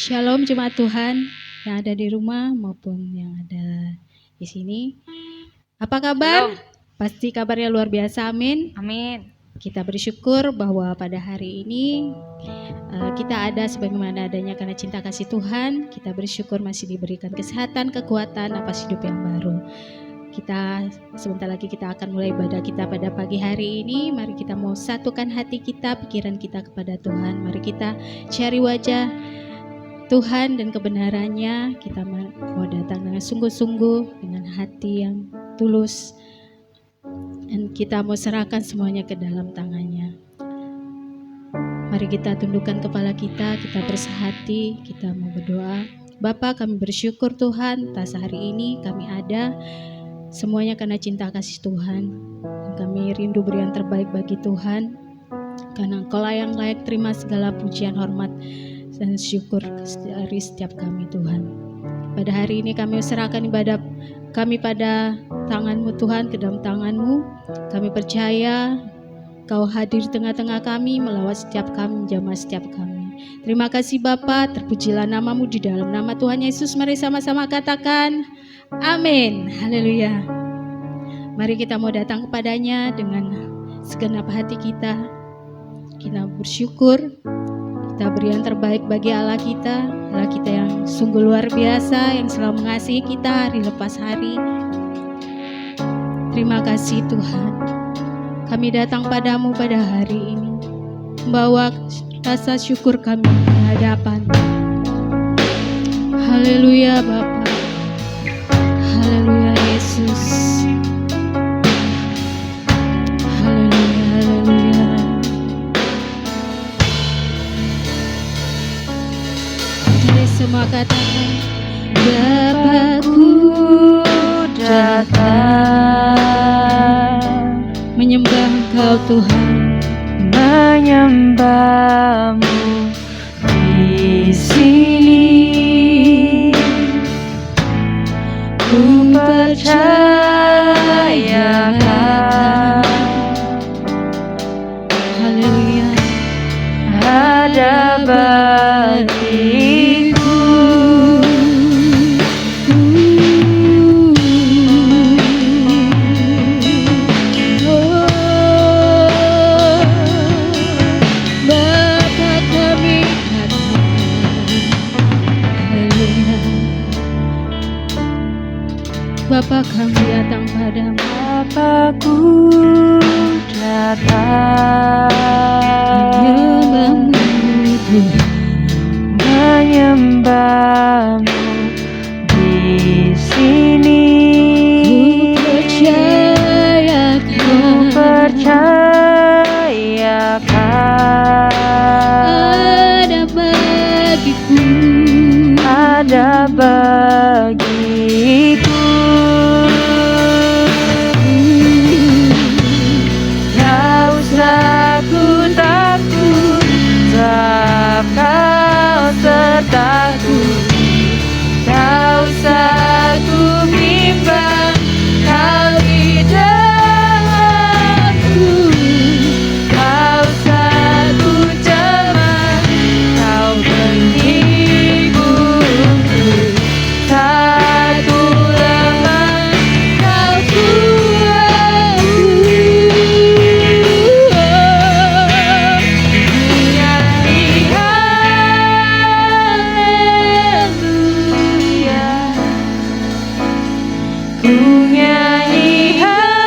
Shalom jemaat Tuhan yang ada di rumah maupun yang ada di sini. Apa kabar? Shalom. Pasti kabarnya luar biasa, amin. Amin. Kita bersyukur bahwa pada hari ini kita ada sebagaimana adanya karena cinta kasih Tuhan. Kita bersyukur masih diberikan kesehatan, kekuatan, napas hidup yang baru. Kita sebentar lagi kita akan mulai ibadah kita pada pagi hari ini. Mari kita mau satukan hati kita, pikiran kita kepada Tuhan. Mari kita cari wajah Tuhan dan kebenarannya. Kita mau datang dengan sungguh-sungguh, dengan hati yang tulus, dan kita mau serahkan semuanya ke dalam tangannya. Mari kita tundukkan kepala kita bersehati, kita mau berdoa. Bapa, kami bersyukur Tuhan atas hari ini kami ada semuanya karena cinta kasih Tuhan. Kami rindu beri yang terbaik bagi Tuhan, karena Engkaulah yang layak terima segala pujian, hormat, dan syukur dari setiap kami Tuhan. Pada hari ini kami serahkan ibadah kami pada tangan-Mu Tuhan, ke dalam tangan-Mu. Kami percaya Kau hadir di tengah-tengah kami, melawat setiap kami, menjamah setiap kami. Terima kasih Bapa, terpujilah nama-Mu di dalam nama Tuhan Yesus. Mari sama-sama katakan amin. Haleluya. Mari kita mau datang kepadanya dengan segenap hati kita. Kita bersyukur, kita beri yang terbaik bagi Allah kita yang sungguh luar biasa, yang selalu mengasihi kita hari lepas hari. Terima kasih Tuhan. Kami datang padamu pada hari ini, membawa rasa syukur kami di hadapan-Mu. Haleluya Bapa. Haleluya Yesus. Haleluya, haleluya. Mari semua katakan, Bapa-Ku datang menyembah Engkau Tuhan, Menyembah-Mu di sini. Ku percayakan, haleluya, ada bagiku. Bapa, kami datang padamu. Bapa-Ku datang menyembah-Mu di sini. Ku percayakan, ada bagiku. Tak usah ku takut, sebab Kau sertaku. Tak usah ku bimbang, Kau di dalamku. Tak usah ku cemas, Kau penghiburku. Satu lemah Kau kuatku. Nyanyi haleluya, ku nyanyi haleluya.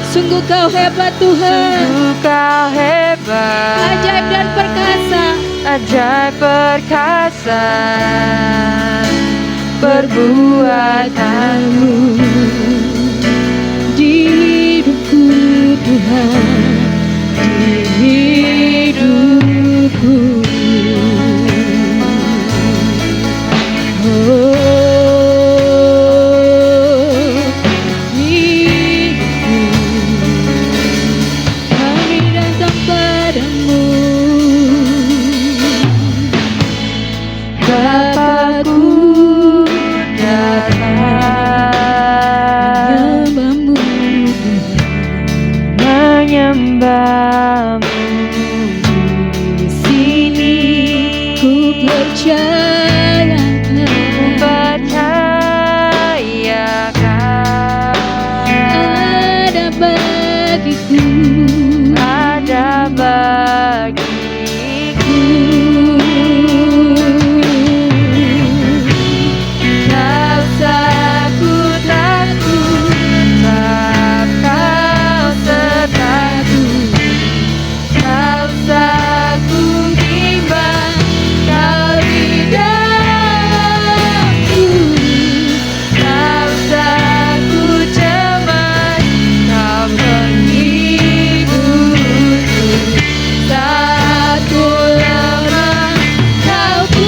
Sungguh Kau hebat Tuhan, Sungguh Kau hebat, ajaib dan perkasa. ajaib perkasa perbuatanmu Di hidupku Tuhan, di hidupku. Oh, hidupku. Kami datang padamu. Bapa-Ku datang ada bagiku, ada bagiku. Tak usah ku takut, sebab kau sertaku. Tak usah ku bimbang, kau di dalamku. Tak usah ku cemas, kau menghiburku. Saat ku lemah, kau kuatku.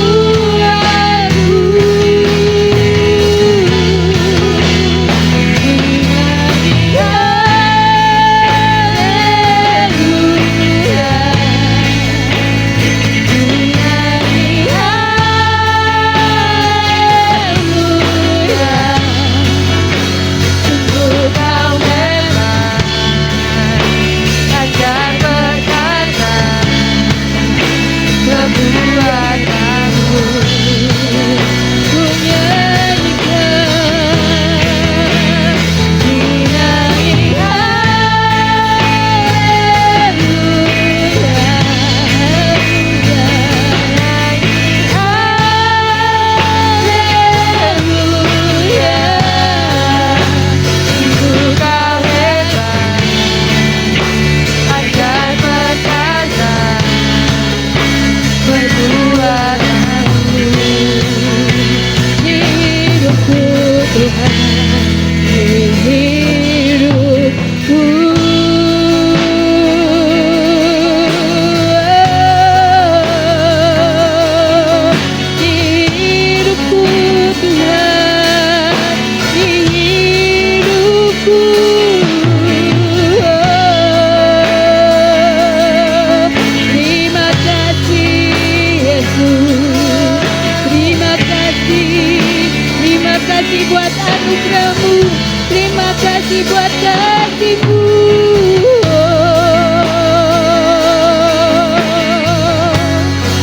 Buat anugerahmu, terima kasih buat kasihmu.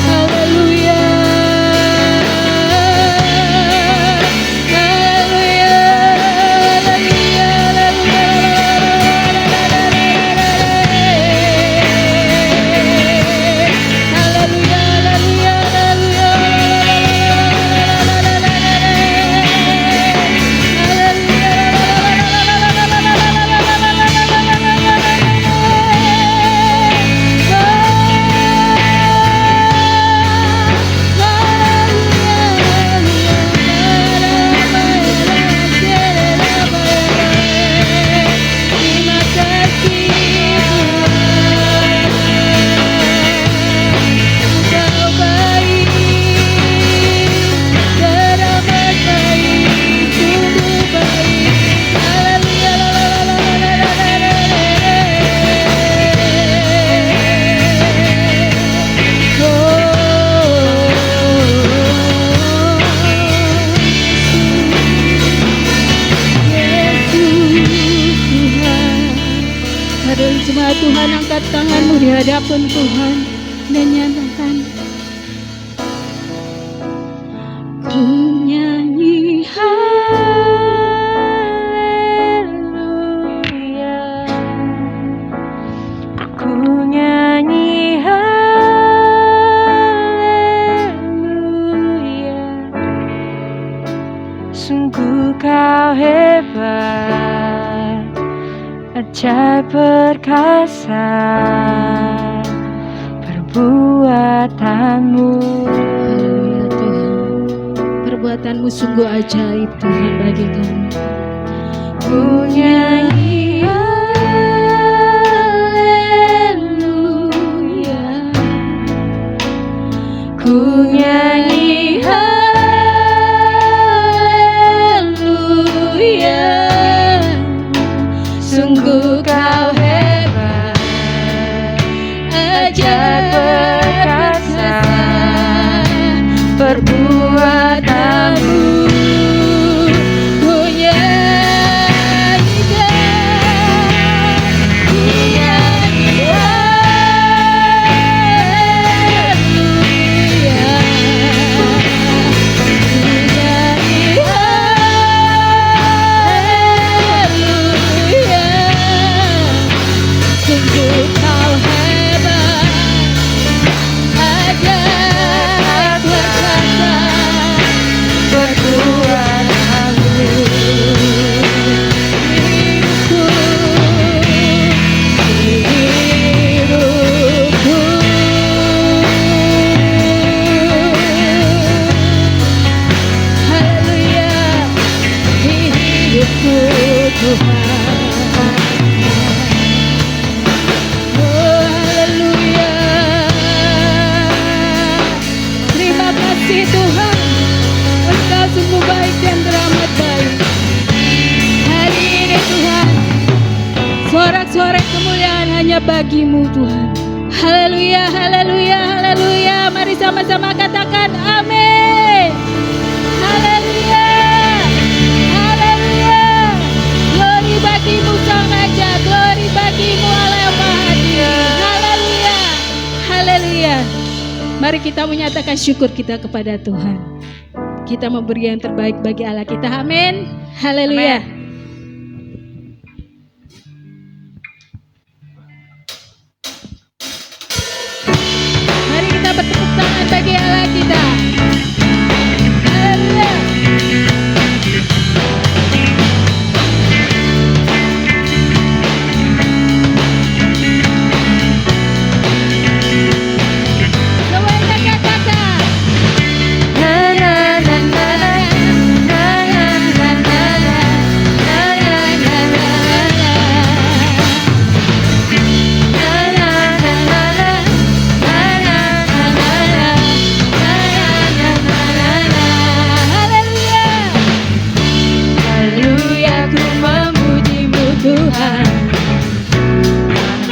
Haleluya, haleluya, haleluya, haleluya, haleluya, haleluya. Mari jemaat Tuhan, angkat tanganmu di hadapan Tuhan dan nyatakan, ku nyanyi haleluya, ku nyanyi haleluya. Sungguh kau hebat, ajaib perkasa perbuatanmu. haleluya Tuhan, perbuatanmu sungguh ajaib Tuhan bagi kami. Ku nyanyi haleluya, ku nyanyi haleluya. Sungguh kau hebat, ajaib perkasa perbuatanmu. kasih Tuhan, Engkau sungguh baik dan teramat baik. Hari ini Tuhan, sorak-sorai kemuliaan hanya bagi-Mu Tuhan. Haleluya, haleluya, haleluya. Mari sama-sama katakan amin. Haleluya, haleluya. Glory bagi-Mu Sang Raja, glory bagi-Mu Allah yang Maha Tinggi. Haleluya, haleluya. Mari kita menyatakan syukur kita kepada Tuhan. Kita memberi yang terbaik bagi Allah kita. Amin. Haleluya. Amen. Mari kita bertepuk tangan bagi Allah kita. Haleluya. Semuanya katakan. Haleluya, ku memuji-Mu Tuhan.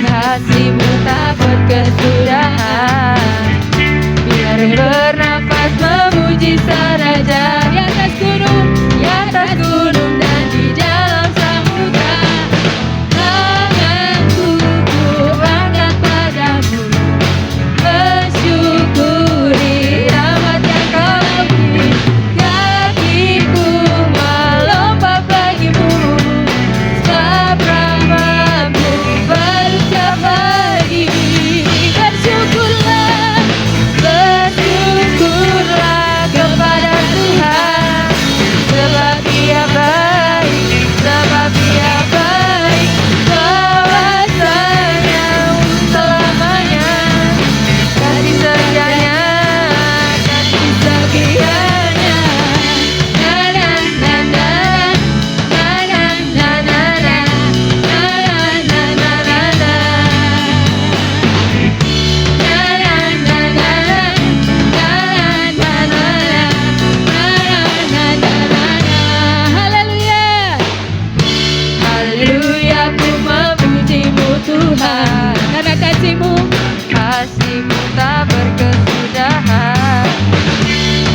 Kasih-Mu tak berkesudahan. Biar bernafas memuji Sang Raja. Di atas gunung dan di dalam samudra. Tanganku ku angkat padamu, bersyukuri rahmat yang Kau beri. Kakiku melompat bagimu, sebab rahmat-Mu baru setiap pagi. Bersyukurlah, bersyukurlah kepada Tuhan, sebab Dia baik, sebab Dia baik. Kuasanya selamanya, kasih setianya, kasih setianya. Na na na na, na na na na na, na na na na na. Haleluya, ku memuji-Mu Tuhan. Karena kasih-Mu tak berkesudahan.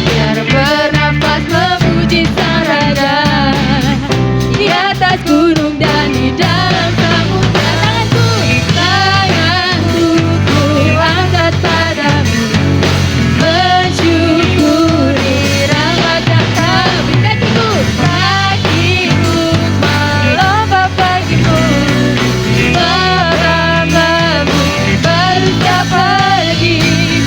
Biar bernafas memuji Sang Raja. Di atas gunung dan di dalam samudra. Tanganku ku angkat padamu, bersyukuri rahmat yang Kau beri. Kakiku melompat bagimu, rahmat-Mu baru setiap pagi.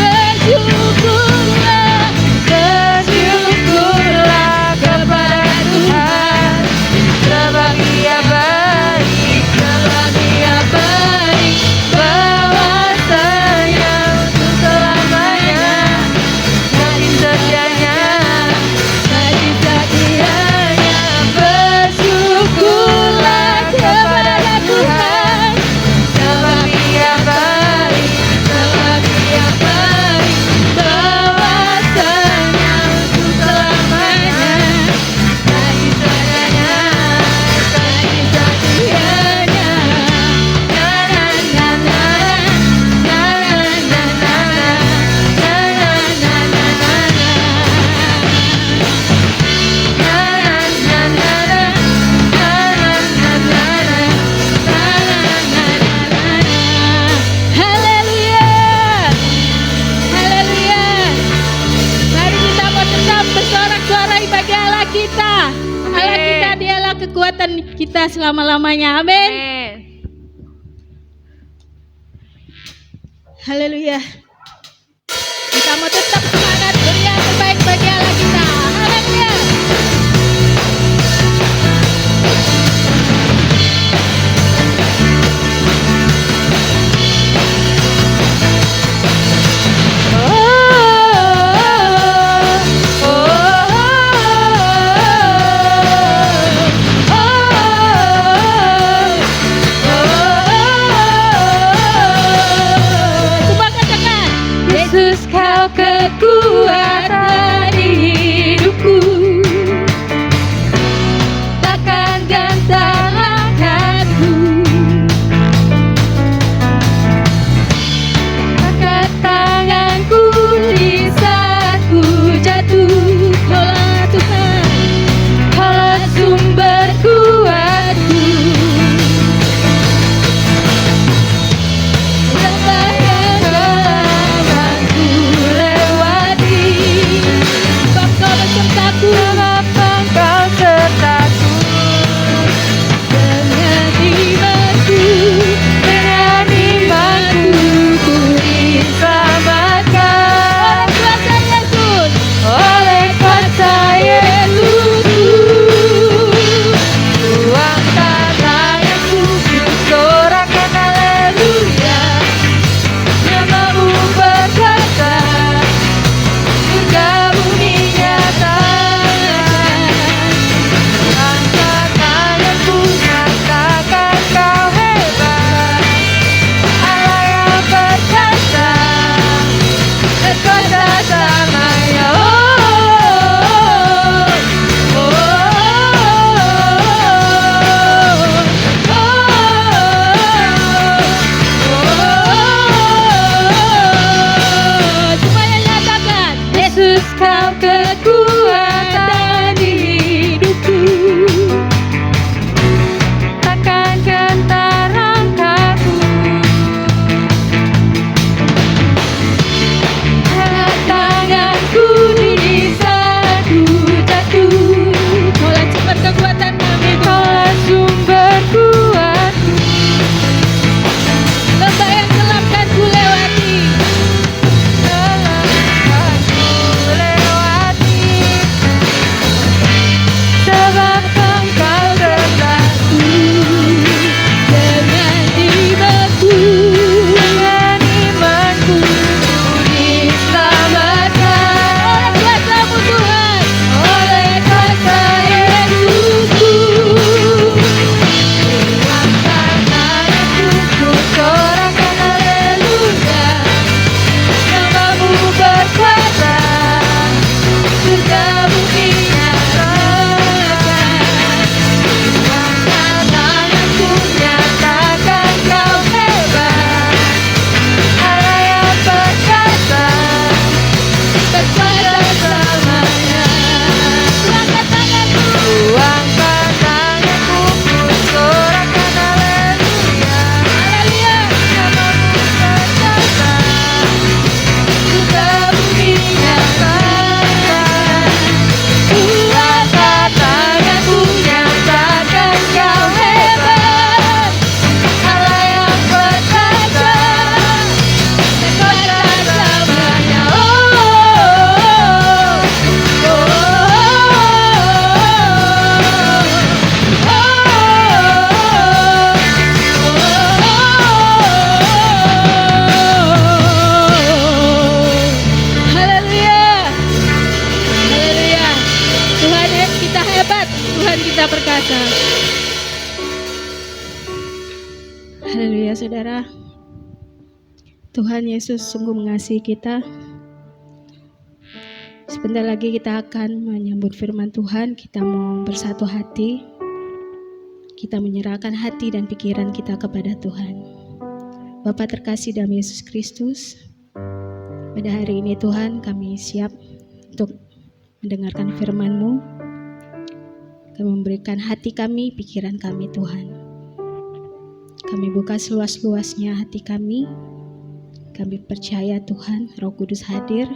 Bersyukurlah, bersyukurlah kepada Tuhan, sebab Dia baik, sebab Dia baik. Kuasanya untuk selamanya, kasih setianya, kasih setianya. Bersyukurlah kepada Tuhan, sebab Dia baik, sebab Dia baik. Kuasanya untuk selamanya, kasih setianya, kasih setianya. Na na na na, na na na na, na na na na na. Haleluya, haleluya. Mari kita mau tetap bersorak-sorai bagi Allah kita. Allah kita, Dialah kekuatan kita selama-lamanya. Amin. Haleluya. Kita mau tetap semangat beri yang terbaik bagi Allah kita. Haleluya. Semua katakan, Yesus Kau kekuatan. berkata. Haleluya saudara. Tuhan Yesus sungguh mengasihi kita. Sebentar lagi kita akan menyambut firman Tuhan. Kita mau bersatu hati. Kita menyerahkan hati dan pikiran kita kepada Tuhan. Bapa terkasih dalam Yesus Kristus, pada hari ini Tuhan kami siap untuk mendengarkan firman-Mu. Kami memberikan hati kami, pikiran kami Tuhan. Kami buka seluas-luasnya hati kami. Kami percaya Tuhan, Roh Kudus hadir,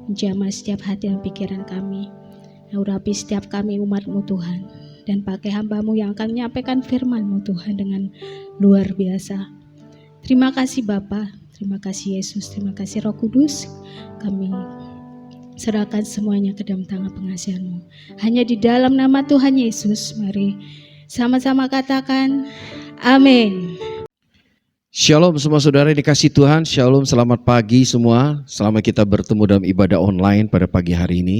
menjamah setiap hati dan pikiran kami. Urapi setiap kami umat-Mu Tuhan. Dan pakai hamba-Mu yang akan menyampaikan firman-Mu Tuhan dengan luar biasa. Terima kasih Bapa, terima kasih Yesus, terima kasih Roh Kudus. Kami serahkan semuanya ke dalam tangan pengasihan-Mu. Hanya di dalam nama Tuhan Yesus, mari sama-sama katakan amin. Shalom semua saudara yang dikasihi Tuhan, shalom, selamat pagi semua. Selamat kita bertemu dalam ibadah online pada pagi hari ini.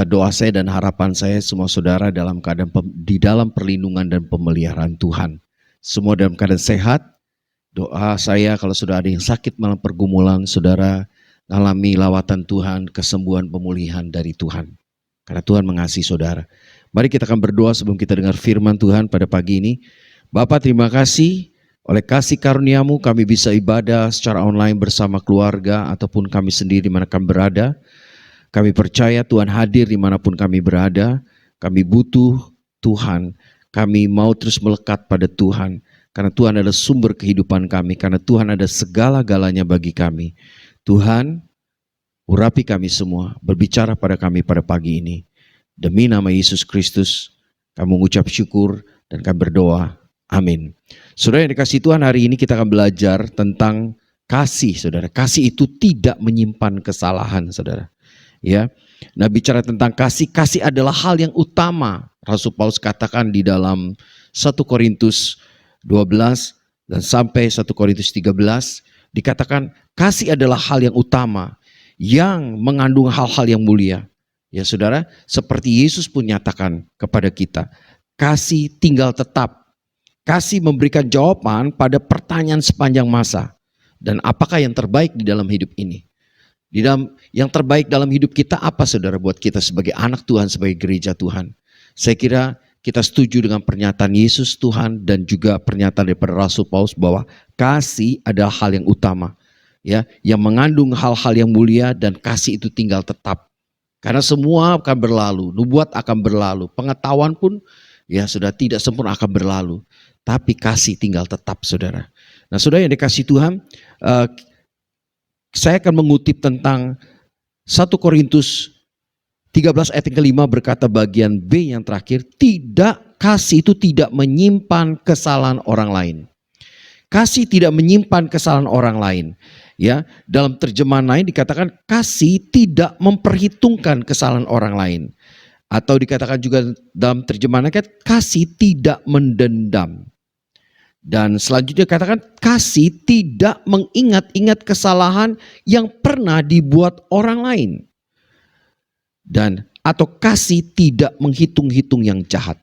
Doa saya dan harapan saya semua saudara dalam keadaan di dalam perlindungan dan pemeliharaan Tuhan. Semua dalam keadaan sehat. Doa saya kalau sudah ada yang sakit malam pergumulan, saudara alami lawatan Tuhan, kesembuhan, pemulihan dari Tuhan. Karena Tuhan mengasihi saudara. Mari kita akan berdoa sebelum kita dengar firman Tuhan pada pagi ini. Bapa, terima kasih. Oleh kasih karunia-Mu kami bisa ibadah secara online bersama keluarga ataupun kami sendiri dimanapun berada. Kami percaya Tuhan hadir dimanapun kami berada. Kami butuh Tuhan. Kami mau terus melekat pada Tuhan. Karena Tuhan adalah sumber kehidupan kami. Karena Tuhan ada segala-galanya bagi kami. Tuhan, urapi kami semua. Berbicara pada kami pada pagi ini. Demi nama Yesus Kristus, kami mengucap syukur dan kami berdoa. Amin. Saudara yang dikasihi Tuhan, hari ini kita akan belajar tentang kasih, saudara. Kasih itu tidak menyimpan kesalahan, saudara. Ya. Nah, bicara tentang kasih, kasih adalah hal yang utama. Rasul Paulus katakan di dalam 1 Korintus 12 dan sampai 1 Korintus 13, dikatakan kasih adalah hal yang utama yang mengandung hal-hal yang mulia. Ya, saudara, seperti Yesus pun nyatakan kepada kita, kasih tinggal tetap. Kasih memberikan jawaban pada pertanyaan sepanjang masa. Dan apakah yang terbaik di dalam hidup ini? Yang terbaik dalam hidup kita apa saudara buat kita sebagai anak Tuhan, sebagai gereja Tuhan? Saya kira kita setuju dengan pernyataan Yesus Tuhan dan juga pernyataan daripada Rasul Paulus bahwa kasih adalah hal yang utama. Ya, yang mengandung hal-hal yang mulia dan kasih itu tinggal tetap. Karena semua akan berlalu, nubuat akan berlalu, pengetahuan pun ya sudah tidak sempurna akan berlalu. Tapi kasih tinggal tetap saudara. Nah saudara yang dikasihi Tuhan, saya akan mengutip tentang 1 Korintus 13 ayat yang kelima berkata bagian B yang terakhir, kasih itu tidak menyimpan kesalahan orang lain. Kasih tidak menyimpan kesalahan orang lain. Ya, dalam terjemahan lain dikatakan kasih tidak memperhitungkan kesalahan orang lain. Atau dikatakan juga dalam terjemahan lain kasih tidak mendendam. Dan selanjutnya katakan kasih tidak mengingat-ingat kesalahan yang pernah dibuat orang lain. Dan atau kasih tidak menghitung-hitung yang jahat.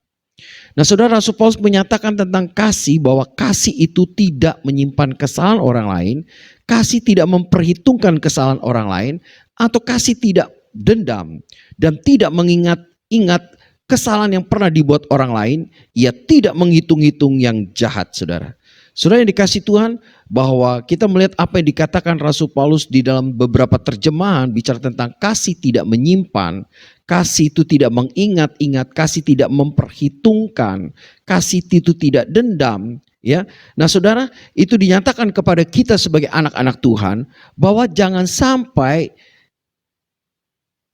Nah saudara, Rasul Paulus menyatakan tentang kasih bahwa kasih itu tidak menyimpan kesalahan orang lain. Kasih tidak memperhitungkan kesalahan orang lain. Atau kasih tidak dendam dan tidak mengingat-ingat kesalahan yang pernah dibuat orang lain, ia tidak menghitung-hitung yang jahat, saudara. Saudara yang dikasihi Tuhan, bahwa kita melihat apa yang dikatakan Rasul Paulus di dalam beberapa terjemahan bicara tentang kasih tidak menyimpan, kasih itu tidak mengingat-ingat, kasih tidak memperhitungkan, kasih itu tidak dendam. Ya, nah saudara, itu dinyatakan kepada kita sebagai anak-anak Tuhan bahwa jangan sampai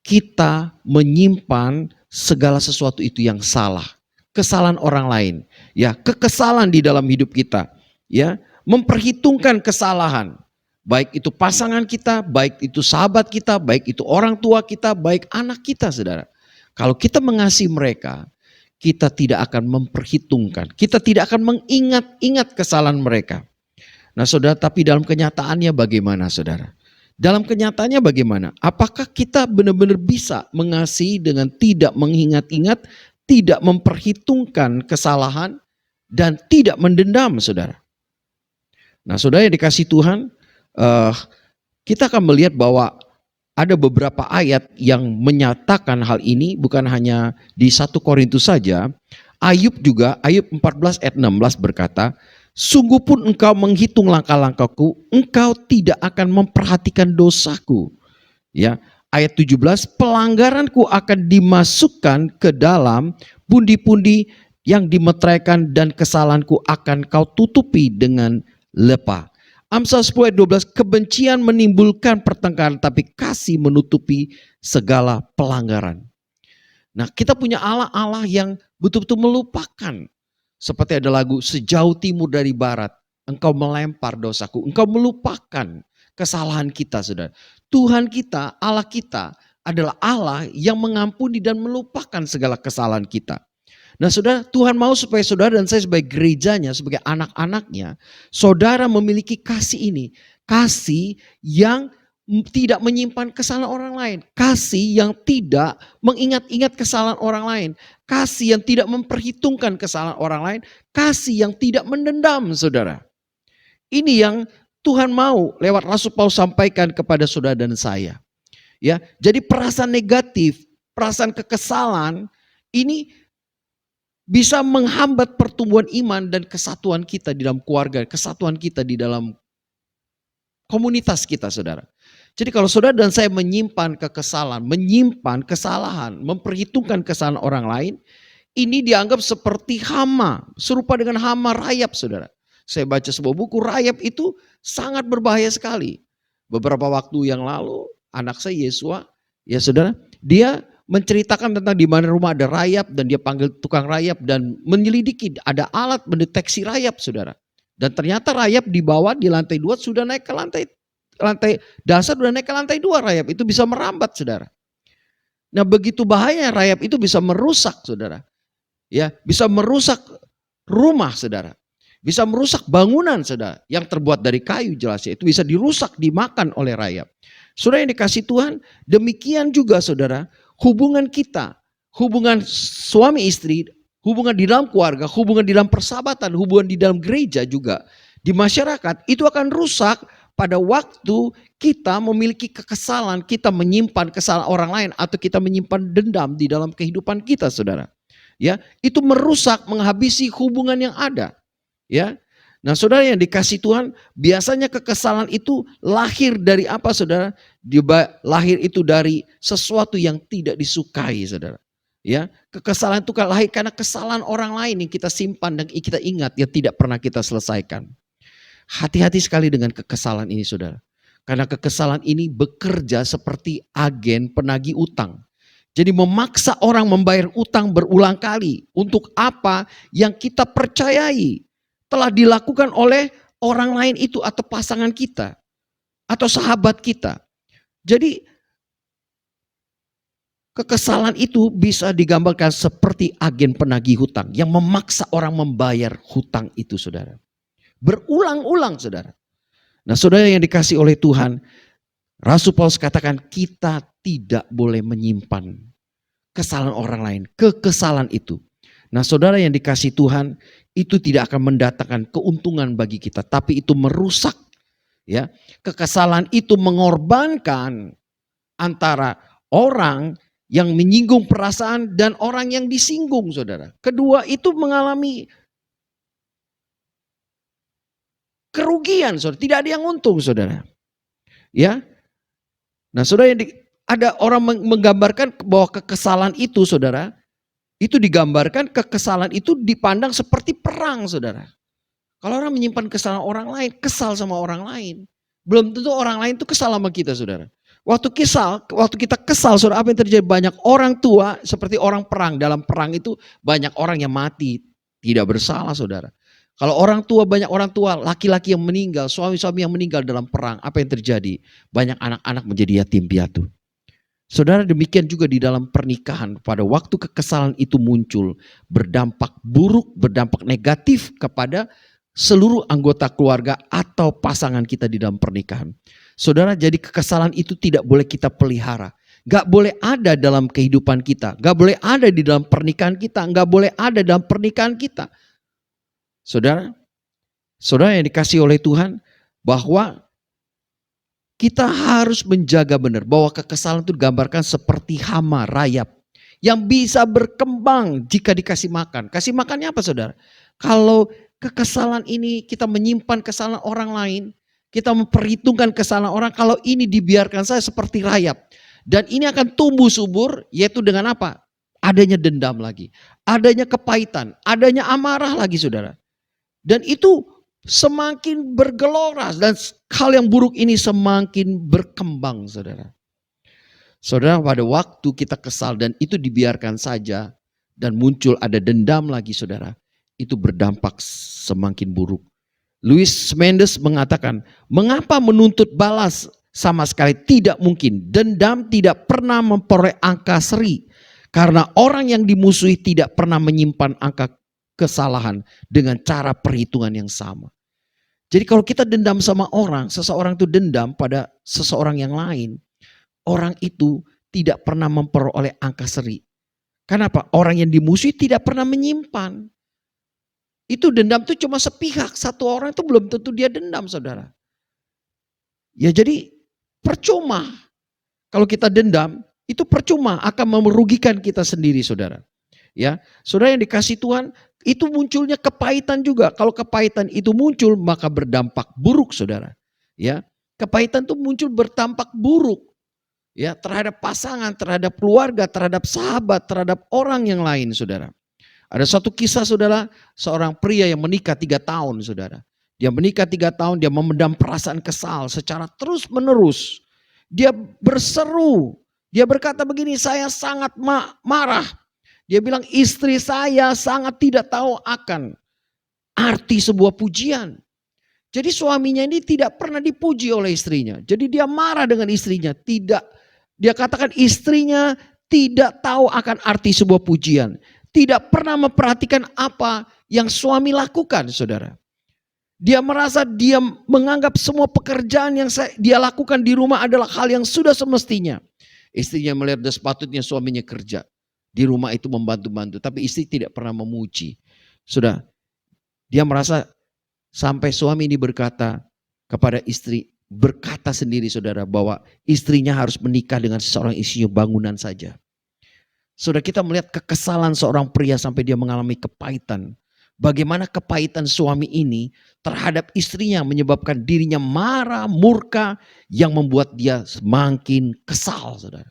kita menyimpan segala sesuatu itu yang salah, kesalahan orang lain, ya, kekesalan di dalam hidup kita, ya, memperhitungkan kesalahan, baik itu pasangan kita, baik itu sahabat kita, baik itu orang tua kita, baik anak kita, saudara. Kalau kita mengasihi mereka, kita tidak akan memperhitungkan, kita tidak akan mengingat-ingat kesalahan mereka. Nah, saudara, tapi dalam kenyataannya bagaimana, saudara? Dalam kenyataannya bagaimana? Apakah kita benar-benar bisa mengasihi dengan tidak mengingat-ingat tidak memperhitungkan kesalahan, dan tidak mendendam, saudara. Nah, saudara yang dikasih Tuhan, kita akan melihat bahwa ada beberapa ayat yang menyatakan hal ini, bukan hanya di 1 Korintus saja. Ayub juga, Ayub 14 ayat 16 berkata, sungguh pun engkau menghitung langkah-langkahku, engkau tidak akan memperhatikan dosaku. Ya, ayat 17, pelanggaranku akan dimasukkan ke dalam pundi-pundi yang dimeteraikan dan kesalahanku akan kau tutupi dengan lepah. Amsal 10 ayat 12, kebencian menimbulkan pertengkaran tapi kasih menutupi segala pelanggaran. Nah, kita punya Allah yang betul-betul melupakan. Seperti ada lagu, sejauh timur dari barat, engkau melempar dosaku. Engkau melupakan kesalahan kita, saudara. Tuhan kita, Allah kita adalah Allah yang mengampuni dan melupakan segala kesalahan kita. Nah, saudara, Tuhan mau supaya saudara dan saya sebagai gerejanya, sebagai anak-anaknya, saudara memiliki kasih ini. Kasih yang tidak menyimpan kesalahan orang lain. Kasih yang tidak mengingat-ingat kesalahan orang lain. Kasih yang tidak memperhitungkan kesalahan orang lain. Kasih yang tidak mendendam, saudara. Ini yang Tuhan mau lewat Rasul Paulus sampaikan kepada saudara dan saya. Ya, jadi perasaan negatif, perasaan kekesalan ini bisa menghambat pertumbuhan iman dan kesatuan kita di dalam keluarga, kesatuan kita di dalam komunitas kita, saudara. Jadi kalau saudara dan saya menyimpan kekesalan, menyimpan kesalahan, memperhitungkan kesalahan orang lain, ini dianggap seperti hama, serupa dengan hama rayap, saudara. Saya baca sebuah buku, rayap itu sangat berbahaya sekali. Beberapa waktu yang lalu, anak saya Yesua, ya saudara, dia menceritakan tentang di mana rumah ada rayap dan dia panggil tukang rayap dan menyelidiki ada alat mendeteksi rayap, saudara. Dan ternyata rayap di bawah di lantai 2 sudah naik ke lantai dasar, sudah naik ke lantai 2 rayap itu bisa merambat, saudara. Nah, begitu bahaya rayap itu bisa merusak, saudara. Ya, bisa merusak rumah, saudara. Bisa merusak bangunan, saudara, yang terbuat dari kayu jelasnya. Itu bisa dirusak, dimakan oleh rayap. Saudara yang dikasih Tuhan, demikian juga saudara, hubungan kita, hubungan suami istri, hubungan di dalam keluarga, hubungan di dalam persahabatan, hubungan di dalam gereja juga, di masyarakat, itu akan rusak pada waktu kita memiliki kekesalan, kita menyimpan kesalahan orang lain, atau kita menyimpan dendam di dalam kehidupan kita, saudara. Ya, itu merusak, menghabisi hubungan yang ada. Ya, nah saudara yang dikasih Tuhan, biasanya kekesalan itu lahir dari apa, saudara? Lahir itu dari sesuatu yang tidak disukai, saudara. Ya, kekesalan itu lahir karena kesalahan orang lain yang kita simpan dan kita ingat yang tidak pernah kita selesaikan. Hati-hati sekali dengan kekesalan ini, saudara. Karena kekesalan ini bekerja seperti agen penagih utang. Jadi memaksa orang membayar utang berulang kali untuk apa yang kita percayai telah dilakukan oleh orang lain itu atau pasangan kita atau sahabat kita. Jadi kekesalan itu bisa digambarkan seperti agen penagih hutang yang memaksa orang membayar hutang itu, saudara. Berulang-ulang, saudara. Nah, saudara yang dikasih oleh Tuhan, Rasul Paulus katakan kita tidak boleh menyimpan kesalahan orang lain, kekesalan itu. Nah, saudara yang dikasih Tuhan, itu tidak akan mendatangkan keuntungan bagi kita, tapi itu merusak. Ya, kekesalan itu mengorbankan antara orang yang menyinggung perasaan dan orang yang disinggung, saudara. Kedua itu mengalami kerugian, saudara. Tidak ada yang untung, saudara. Ya, nah saudara, ada orang menggambarkan bahwa kekesalan itu, saudara, itu digambarkan kekesalan itu dipandang seperti perang, saudara. Kalau orang menyimpan kesalahan orang lain, kesal sama orang lain, belum tentu orang lain itu kesal sama kita, saudara. Waktu kita kesal, saudara, apa yang terjadi? Banyak orang tua seperti orang perang. Dalam perang itu banyak orang yang mati, tidak bersalah, saudara. Kalau orang tua, banyak orang tua, laki-laki yang meninggal, suami-suami yang meninggal dalam perang, apa yang terjadi? Banyak anak-anak menjadi yatim piatu. Saudara, demikian juga di dalam pernikahan, pada waktu kekesalan itu muncul, berdampak buruk, berdampak negatif kepada seluruh anggota keluarga atau pasangan kita di dalam pernikahan. Saudara, jadi kekesalan itu tidak boleh kita pelihara. Gak boleh ada dalam kehidupan kita. Gak boleh ada di dalam pernikahan kita. Gak boleh ada dalam pernikahan kita. Saudara, saudara yang dikasihi oleh Tuhan, bahwa kita harus menjaga benar bahwa kekesalan itu digambarkan seperti hama rayap yang bisa berkembang jika dikasih makan. Kasih makannya apa, saudara? Kalau kekesalan ini kita menyimpan kesalahan orang lain, kita memperhitungkan kesalahan orang, kalau ini dibiarkan saja seperti rayap. Dan ini akan tumbuh subur, yaitu dengan apa? Adanya dendam lagi, adanya kepahitan, adanya amarah lagi, saudara. Dan itu semakin bergelora dan hal yang buruk ini semakin berkembang, saudara. Saudara, pada waktu kita kesal dan itu dibiarkan saja dan muncul ada dendam lagi, saudara, itu berdampak semakin buruk. Luis Mendes mengatakan, mengapa menuntut balas? Sama sekali tidak mungkin. Dendam tidak pernah memperoleh angka seri. Karena orang yang dimusuhi tidak pernah menyimpan angka kesalahan dengan cara perhitungan yang sama. Jadi kalau kita dendam sama orang, seseorang itu dendam pada seseorang yang lain, orang itu tidak pernah memperoleh angka seri. Kenapa? Orang yang dimusuhi tidak pernah menyimpan. Itu dendam itu cuma sepihak, satu orang itu belum tentu dia dendam, saudara. Ya jadi percuma. Kalau kita dendam, itu percuma, akan merugikan kita sendiri, saudara. Ya, saudara yang dikasih Tuhan, itu munculnya kepahitan juga. Kalau kepahitan itu muncul, maka berdampak buruk, saudara. Ya, kepahitan itu muncul berdampak buruk. Ya, terhadap pasangan, terhadap keluarga, terhadap sahabat, terhadap orang yang lain, saudara. Ada satu kisah, saudara, seorang pria yang menikah 3 tahun, saudara. Dia menikah 3 tahun, dia memendam perasaan kesal secara terus menerus. Dia berseru, dia berkata begini, saya sangat marah. Dia bilang istri saya sangat tidak tahu akan arti sebuah pujian. Jadi suaminya ini tidak pernah dipuji oleh istrinya. Jadi dia marah dengan istrinya. Dia katakan istrinya tidak tahu akan arti sebuah pujian. Tidak pernah memperhatikan apa yang suami lakukan, saudara. Dia merasa dia menganggap semua pekerjaan yang dia lakukan di rumah adalah hal yang sudah semestinya. Istrinya melihat sepatutnya suaminya kerja. Di rumah itu membantu-bantu. Tapi istri tidak pernah memuji. Sudah, dia merasa sampai suami ini berkata kepada istri. Berkata sendiri, saudara, bahwa istrinya harus menikah dengan seorang istrinya bangunan saja. Saudara, kita melihat kekesalan seorang pria sampai dia mengalami kepahitan. Bagaimana kepahitan suami ini terhadap istrinya menyebabkan dirinya marah, murka, yang membuat dia semakin kesal, saudara.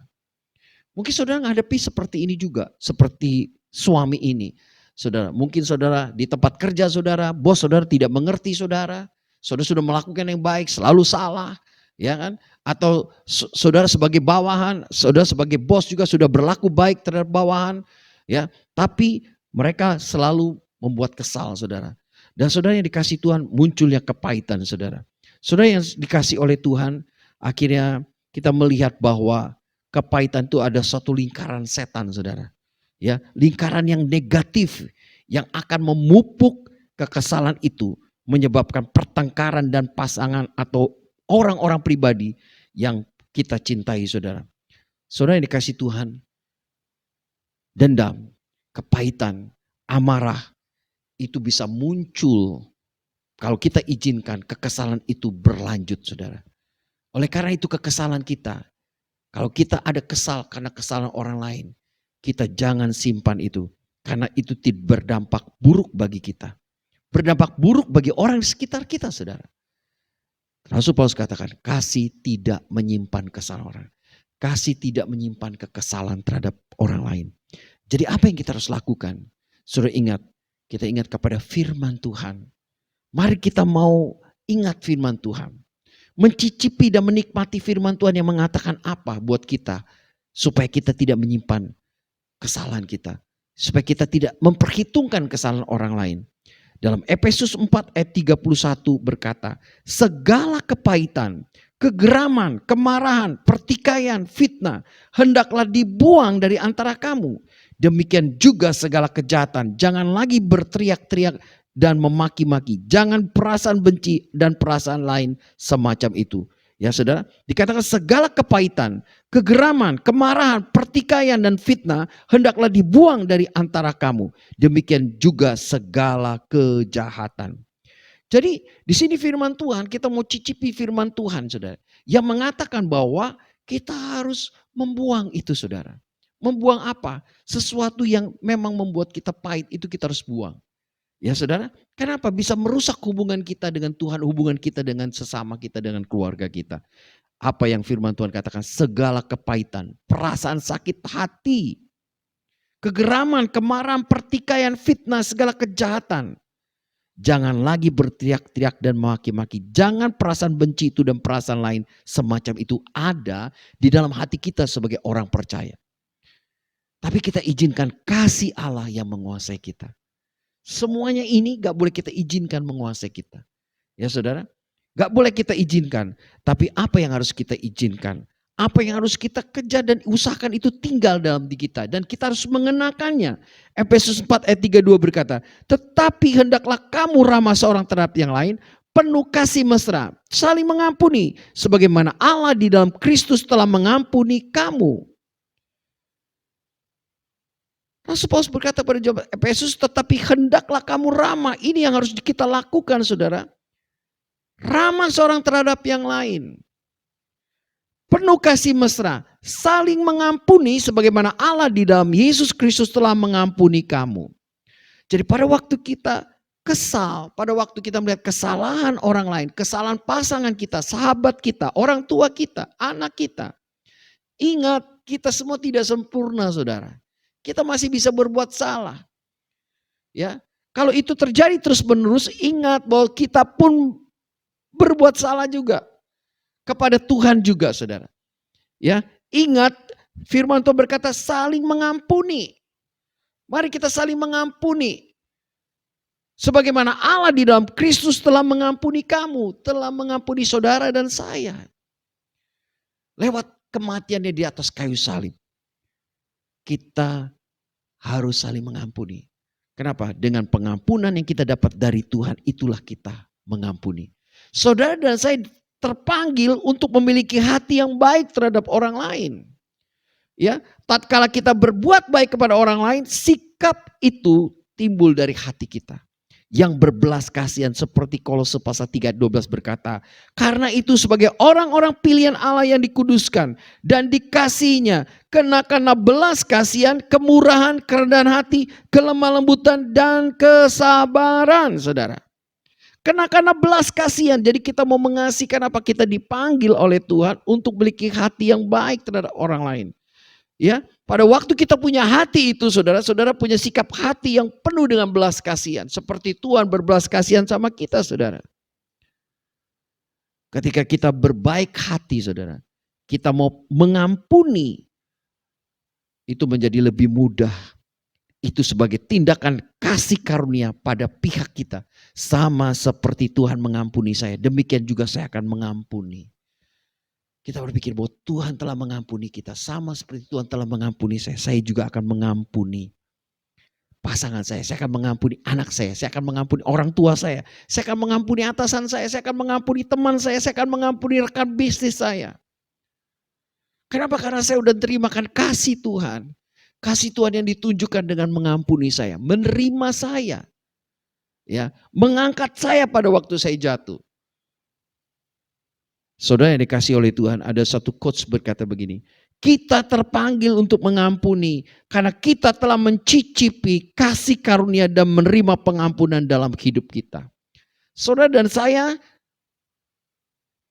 Mungkin saudara menghadapi seperti ini juga, seperti suami ini. Saudara, mungkin saudara di tempat kerja saudara, bos saudara tidak mengerti saudara. Saudara sudah melakukan yang baik, selalu salah, ya kan? Atau saudara sebagai bawahan, saudara sebagai bos juga sudah berlaku baik terhadap bawahan, ya. Tapi mereka selalu membuat kesal, saudara. Dan saudara yang dikasih Tuhan, munculnya kepahitan, saudara. Saudara yang dikasih oleh Tuhan, akhirnya kita melihat bahwa kepahitan itu ada suatu lingkaran setan, saudara. Ya, lingkaran yang negatif yang akan memupuk kekesalan itu, menyebabkan pertengkaran dan pasangan atau orang-orang pribadi yang kita cintai, saudara. Saudara yang dikasih Tuhan, dendam, kepahitan, amarah, itu bisa muncul kalau kita izinkan kekesalan itu berlanjut, saudara. Oleh karena itu kekesalan kita, kalau kita ada kesal karena kesalahan orang lain, kita jangan simpan itu. Karena itu tidak berdampak buruk bagi kita. Berdampak buruk bagi orang di sekitar kita, saudara. Rasul Paulus katakan, kasih tidak menyimpan kesalahan orang. Kasih tidak menyimpan kekesalan terhadap orang lain. Jadi apa yang kita harus lakukan? Saudara ingat, kita ingat kepada firman Tuhan. Mari kita mau ingat firman Tuhan. Mencicipi dan menikmati firman Tuhan yang mengatakan apa buat kita. Supaya kita tidak menyimpan kesalahan kita. Supaya kita tidak memperhitungkan kesalahan orang lain. Dalam Efesus 4 ayat 31 berkata, segala kepahitan, kegeraman, kemarahan, pertikaian, fitnah, hendaklah dibuang dari antara kamu. Demikian juga segala kejahatan, jangan lagi berteriak-teriak dan memaki-maki. Jangan perasaan benci dan perasaan lain semacam itu. Ya saudara, dikatakan segala kepahitan, kegeraman, kemarahan, pertikaian dan fitnah hendaklah dibuang dari antara kamu. Demikian juga segala kejahatan. Jadi di sini firman Tuhan, kita mau cicipi firman Tuhan saudara. Yang mengatakan bahwa kita harus membuang itu saudara. Membuang apa? Sesuatu yang memang membuat kita pahit itu kita harus buang. Ya saudara, kenapa bisa merusak hubungan kita dengan Tuhan, hubungan kita dengan sesama kita, dengan keluarga kita. Apa yang firman Tuhan katakan, segala kepahitan, perasaan sakit hati, kegeraman, kemarahan, pertikaian, fitnah, segala kejahatan. Jangan lagi berteriak-teriak dan memaki-maki. Jangan perasaan benci itu dan perasaan lain semacam itu ada di dalam hati kita sebagai orang percaya. Tapi kita izinkan kasih Allah yang menguasai kita. Semuanya ini gak boleh kita izinkan menguasai kita. Ya saudara, gak boleh kita izinkan. Tapi apa yang harus kita izinkan? Apa yang harus kita kejar dan usahakan itu tinggal dalam diri kita. Dan kita harus mengenakannya. Efesus 4 ayat 32 berkata, tetapi hendaklah kamu ramah seorang terhadap yang lain, penuh kasih mesra, saling mengampuni. Sebagaimana Allah di dalam Kristus telah mengampuni kamu. Rasul Paulus berkata pada jemaat Efesus, tetapi hendaklah kamu ramah. Ini yang harus kita lakukan saudara. Ramah seorang terhadap yang lain. Penuh kasih mesra. Saling mengampuni sebagaimana Allah di dalam Yesus Kristus telah mengampuni kamu. Jadi pada waktu kita kesal, pada waktu kita melihat kesalahan orang lain, kesalahan pasangan kita, sahabat kita, orang tua kita, anak kita. Ingat, kita semua tidak sempurna saudara. Kita masih bisa berbuat salah. Ya, kalau itu terjadi terus-menerus, ingat bahwa kita pun berbuat salah juga kepada Tuhan juga, saudara. Ya, ingat firman Tuhan berkata saling mengampuni. Mari kita saling mengampuni. Sebagaimana Allah di dalam Kristus telah mengampuni kamu, telah mengampuni saudara dan saya. Lewat kematiannya di atas kayu salib. Kita harus saling mengampuni. Kenapa? Dengan pengampunan yang kita dapat dari Tuhan, itulah kita mengampuni. Saudara dan saya terpanggil untuk memiliki hati yang baik terhadap orang lain. Ya, tatkala kita berbuat baik kepada orang lain, sikap itu timbul dari hati kita. Yang berbelas kasihan seperti Kolose pasal 3 ayat 12 berkata, karena itu sebagai orang-orang pilihan Allah yang dikuduskan dan dikasihinya, kenakanlah belas kasihan, kemurahan, kerendahan hati, kelemah lembutan dan kesabaran, saudara. Kenakanlah belas kasihan, jadi kita mau mengasihi apa kita dipanggil oleh Tuhan untuk memiliki hati yang baik terhadap orang lain. Ya, pada waktu kita punya hati itu saudara punya sikap hati yang penuh dengan belas kasihan. Seperti Tuhan berbelas kasihan sama kita saudara. Ketika kita berbaik hati saudara, kita mau mengampuni, itu menjadi lebih mudah. Itu sebagai tindakan kasih karunia pada pihak kita. Sama seperti Tuhan mengampuni saya, demikian juga saya akan mengampuni. Kita berpikir bahwa Tuhan telah mengampuni kita. Sama seperti Tuhan telah mengampuni saya juga akan mengampuni pasangan saya akan mengampuni anak saya akan mengampuni orang tua saya akan mengampuni atasan saya akan mengampuni teman saya akan mengampuni rekan bisnis saya. Kenapa? Karena saya sudah terimakan kasih Tuhan. Kasih Tuhan yang ditunjukkan dengan mengampuni saya, menerima saya. Ya, mengangkat saya pada waktu saya jatuh. Saudara yang dikasih oleh Tuhan, ada satu quotes berkata begini, kita terpanggil untuk mengampuni karena kita telah mencicipi kasih karunia dan menerima pengampunan dalam hidup kita. Saudara dan saya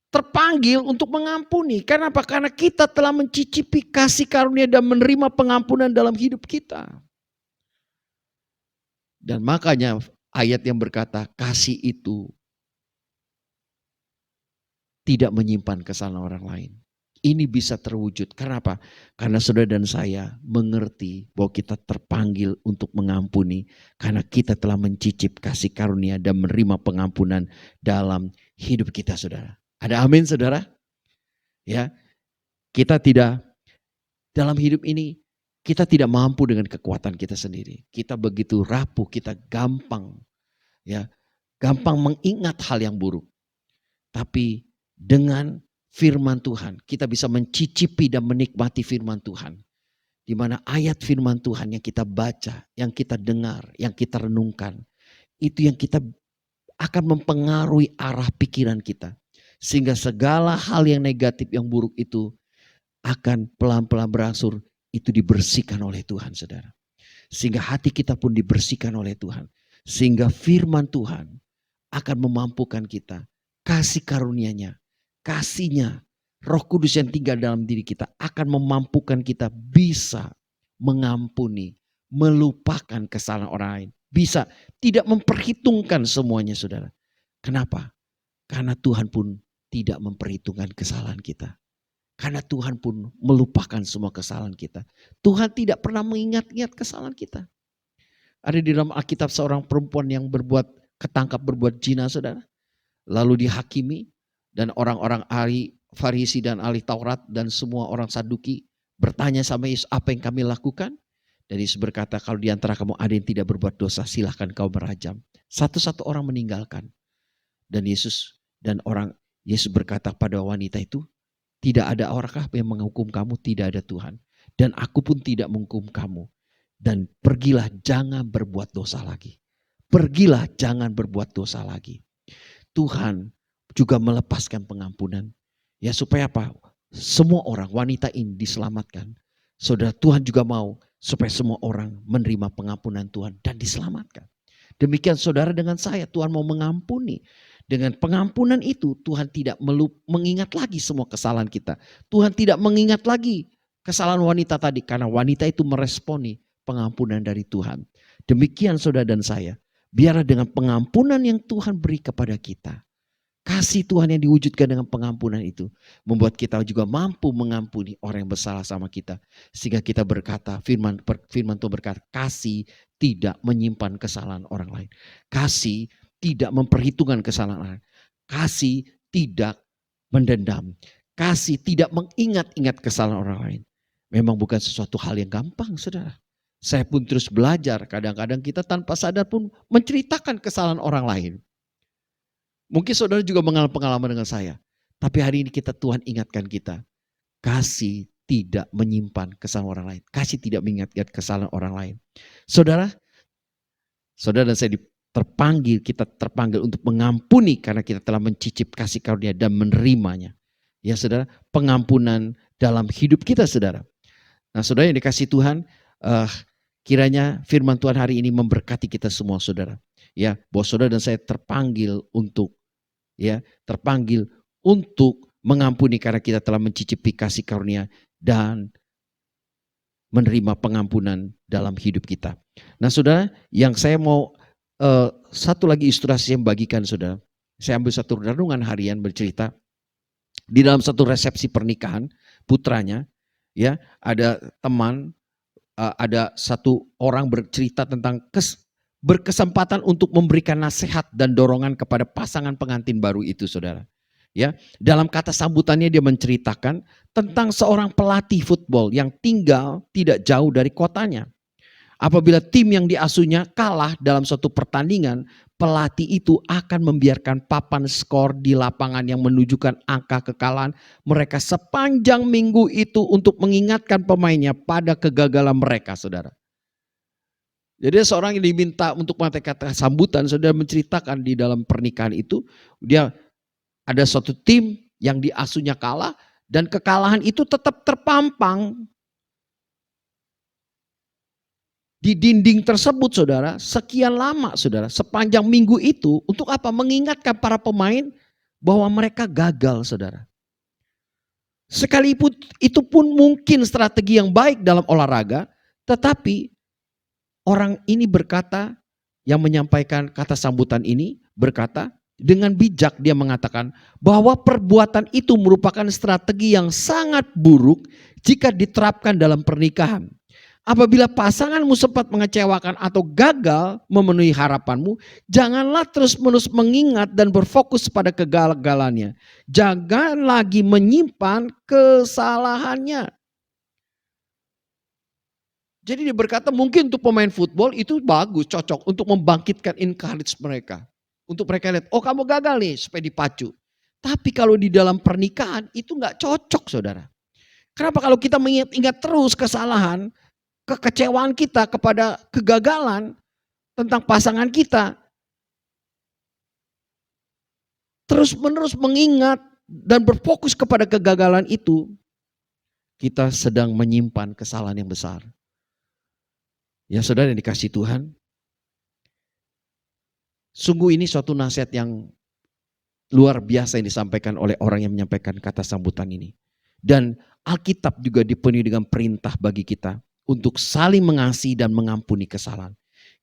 terpanggil untuk mengampuni. Karena apa? Karena kita telah mencicipi kasih karunia dan menerima pengampunan dalam hidup kita. Dan makanya ayat yang berkata kasih itu tidak menyimpan kesalahan orang lain. Ini bisa terwujud. Karena apa? Karena saudara dan saya mengerti bahwa kita terpanggil untuk mengampuni. Karena kita telah mencicip kasih karunia dan menerima pengampunan dalam hidup kita saudara. Ada amin saudara? Ya, kita tidak, dalam hidup ini kita tidak mampu dengan kekuatan kita sendiri. Kita begitu rapuh, kita gampang mengingat hal yang buruk. Tapi dengan firman Tuhan. Kita bisa mencicipi dan menikmati firman Tuhan. Di mana ayat firman Tuhan yang kita baca, yang kita dengar, yang kita renungkan. Itu yang kita akan mempengaruhi arah pikiran kita. Sehingga segala hal yang negatif, yang buruk itu akan pelan-pelan berangsur itu dibersihkan oleh Tuhan, saudara. Sehingga hati kita pun dibersihkan oleh Tuhan. Sehingga firman Tuhan akan memampukan kita. Kasih karunia-Nya, kasih-Nya, Roh Kudus yang tinggal dalam diri kita akan memampukan kita bisa mengampuni, melupakan kesalahan orang lain. Bisa tidak memperhitungkan semuanya, saudara. Kenapa? Karena Tuhan pun tidak memperhitungkan kesalahan kita. Karena Tuhan pun melupakan semua kesalahan kita. Tuhan tidak pernah mengingat-ingat kesalahan kita. Ada di dalam Alkitab seorang perempuan yang ketangkap berbuat zina, saudara. Lalu dihakimi dan orang-orang ahli Farisi dan ahli Taurat dan semua orang Saduki bertanya sama Yesus, apa yang kami lakukan? Dan Yesus berkata, kalau di antara kamu ada yang tidak berbuat dosa, silahkan kau merajam. Satu-satu orang meninggalkan. Dan Yesus berkata pada wanita itu, tidak ada orankah yang menghukum kamu? Tidak ada Tuhan. Dan aku pun tidak menghukum kamu. Dan pergilah, jangan berbuat dosa lagi. Pergilah, jangan berbuat dosa lagi. Tuhan juga melepaskan pengampunan. Ya supaya apa? Semua orang, wanita ini diselamatkan. Saudara, Tuhan juga mau supaya semua orang menerima pengampunan Tuhan dan diselamatkan. Demikian saudara dengan saya, Tuhan mau mengampuni. Dengan pengampunan itu Tuhan tidak mengingat lagi semua kesalahan kita. Tuhan tidak mengingat lagi kesalahan wanita tadi. Karena wanita itu meresponi pengampunan dari Tuhan. Demikian saudara dan saya. Biarlah dengan pengampunan yang Tuhan beri kepada kita. Kasih Tuhan yang diwujudkan dengan pengampunan itu. Membuat kita juga mampu mengampuni orang yang bersalah sama kita. Sehingga kita berkata, firman Tuhan berkata, kasih tidak menyimpan kesalahan orang lain. Kasih tidak memperhitungkan kesalahan orang lain. Kasih tidak mendendam. Kasih tidak mengingat-ingat kesalahan orang lain. Memang bukan sesuatu hal yang gampang, saudara. Saya pun terus belajar. Kadang-kadang kita tanpa sadar pun menceritakan kesalahan orang lain. Mungkin saudara juga mengalami pengalaman dengan saya. Tapi hari ini Tuhan ingatkan kita. Kasih tidak menyimpan kesalahan orang lain. Kasih tidak mengingat-ingat kesalahan orang lain. Saudara dan saya kita terpanggil untuk mengampuni karena kita telah mencicip kasih karunia dan menerimanya. Ya saudara, pengampunan dalam hidup kita, saudara. Nah saudara yang dikasih Tuhan, kiranya firman Tuhan hari ini memberkati kita semua, saudara. Ya, bahwa saudara dan saya terpanggil untuk mengampuni karena kita telah mencicipi kasih karunia dan menerima pengampunan dalam hidup kita. Nah, saudara, yang saya mau satu lagi ilustrasi yang bagikan, saudara. Saya ambil satu renungan harian bercerita di dalam satu resepsi pernikahan putranya, ya, ada teman, ada satu orang bercerita tentang berkesempatan untuk memberikan nasihat dan dorongan kepada pasangan pengantin baru itu, saudara. Ya, dalam kata sambutannya dia menceritakan tentang seorang pelatih football yang tinggal tidak jauh dari kotanya. Apabila tim yang diasuhnya kalah dalam suatu pertandingan, pelatih itu akan membiarkan papan skor di lapangan yang menunjukkan angka kekalahan mereka sepanjang minggu itu untuk mengingatkan pemainnya pada kegagalan mereka, saudara. Jadi seorang yang diminta untuk mengatakan kata sambutan, saudara, menceritakan di dalam pernikahan itu, dia ada suatu tim yang diasuhnya kalah dan kekalahan itu tetap terpampang di dinding tersebut, saudara, sekian lama, saudara, sepanjang minggu itu untuk apa? Mengingatkan para pemain bahwa mereka gagal, saudara. Sekalipun itu pun mungkin strategi yang baik dalam olahraga, tetapi orang ini berkata, yang menyampaikan kata sambutan ini berkata, dengan bijak dia mengatakan bahwa perbuatan itu merupakan strategi yang sangat buruk jika diterapkan dalam pernikahan. Apabila pasanganmu sempat mengecewakan atau gagal memenuhi harapanmu, janganlah terus-menerus mengingat dan berfokus pada kegagalannya. Jangan lagi menyimpan kesalahannya. Jadi dia berkata mungkin untuk pemain football itu bagus, cocok untuk membangkitkan encourage mereka. Untuk mereka lihat, oh kamu gagal nih, supaya dipacu. Tapi kalau di dalam pernikahan itu nggak cocok, saudara. Kenapa? Kalau kita mengingat terus kesalahan, kekecewaan kita kepada kegagalan tentang pasangan kita, terus-menerus mengingat dan berfokus kepada kegagalan itu, kita sedang menyimpan kesalahan yang besar. Ya saudara yang dikasih Tuhan, sungguh ini suatu nasihat yang luar biasa yang disampaikan oleh orang yang menyampaikan kata sambutan ini. Dan Alkitab juga dipenuhi dengan perintah bagi kita untuk saling mengasihi dan mengampuni kesalahan.